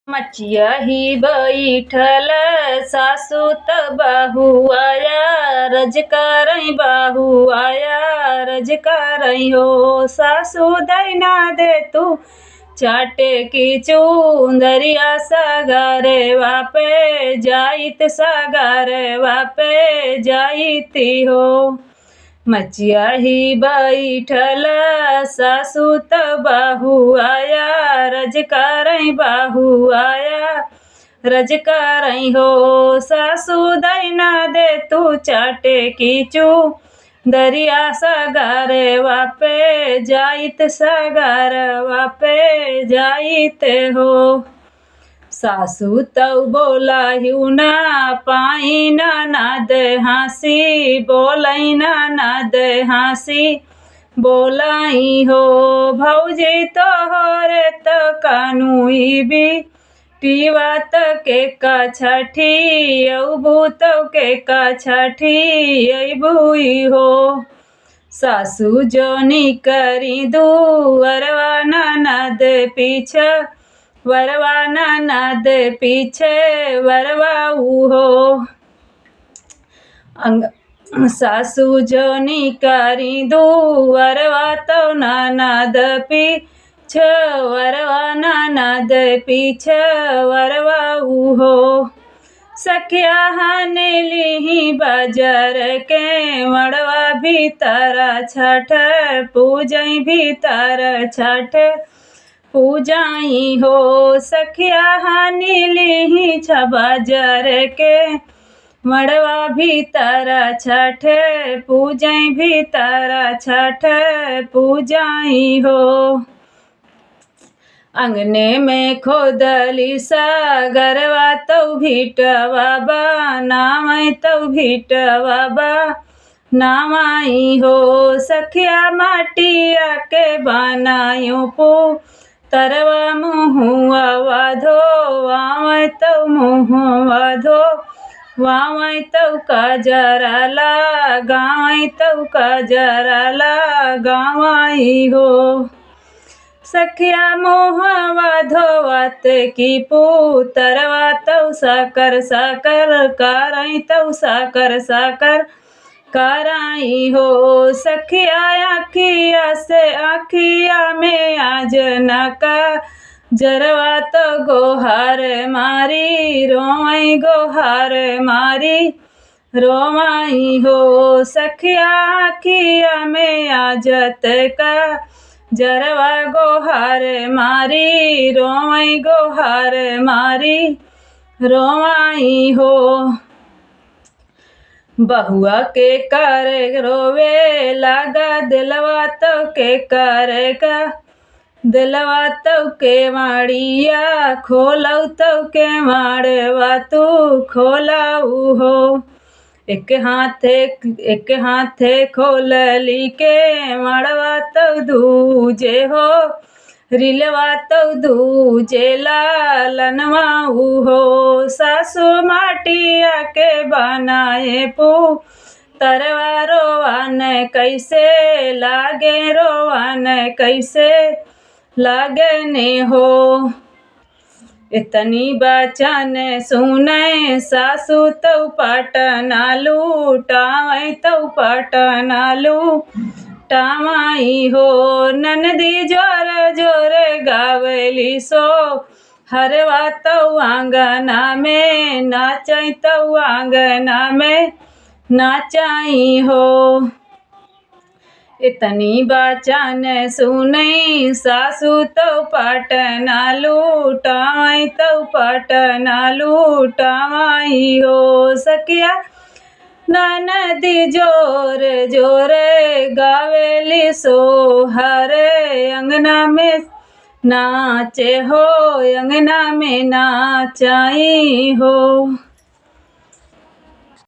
मचिया ही बैठल सासु त बहू आया रज करई बहू आया रज करई हो। सासु दैना दे तू चाटे की चूंदरिया सगारे वापे जाइत सगारे वापे जाइती हो। मचिया ही बैठल सासु त बहू आया रज करई बहू आया रज करई हो। सासु दैना दे तू चाटे की दरिया सगारे वापे जाइत सगार वापे जाइते हो। सासु तऊ बोला हिउ ना पाई ना नाद हाँसी बोलाई ना नाद हाँसी बोलाई हो। भौजी तो हो रे तो कानुई भी टीवात के का छठी अबू तो के का छठी अबुई हो। सासु जोनी करी दू वरवा ननद पीछे वरवा ननद पीछे वरवा हो। सासु जोनी करी दू वरवा तो ननद पीछे वरवा ननद पीछे वरवा हो। सखिया हने लिही बाजार के मड़वा भीतर छठ पूजई भीतर छठ पूजाई हो। सखिया हनी लिही बाजार के मड़वा भीतर छठ पूजई भीतर छठ पूजाई हो। अंगने में खोदली सागरवा तो भीटवा बा नामई तो भीटवा बा नामाई हो। सखिया माटिया के बनायूं पू तरवा मुहुआ वाधो वावई तो मुहुआ धो वावई तो काजराला गावई तो काजराला गावाई हो। सखिया मोहवा धोवत की पुतरवा तौ साकर साकर करई तौ साकर साकर कराई हो। सखिया आखिया से आखिया में आज नका जरवा तो गोहार मारी रोई गोहार मारी रोमाई हो। सखिया आखिया में आजत का जरवा गोहार मारी रोई गोहार मारी रोमाई हो। बहुआ के कर रोवे लागा दिलवा तो के करे का दिलवा तो के माड़िया खोलऊ तो के माड़वा तू खोलाऊ हो। एक हाथे खोलली के मड़वा तो दूजे हो रिलवा तो दूजे लालनवाऊ हो। सासु माटिया के बनाए पू तरवा रोवान कैसे लागे रोवान कैसे लागे ने हो। इतनी बचन सुने सासु तो पटना लूटावई तो पटना लूटावई हो। ननदी जोर जोर गावली सो हरवा तो आंगना में नाचई तो आंगना में नाचाई हो। इतनी बचन सुनई सासु तो पटना लूटावई तो पटना लूटावई हो। सखिया ननदी जोर जोर गावेली सो हरे अंगना में नाचे हो अंगना में नाचाई हो।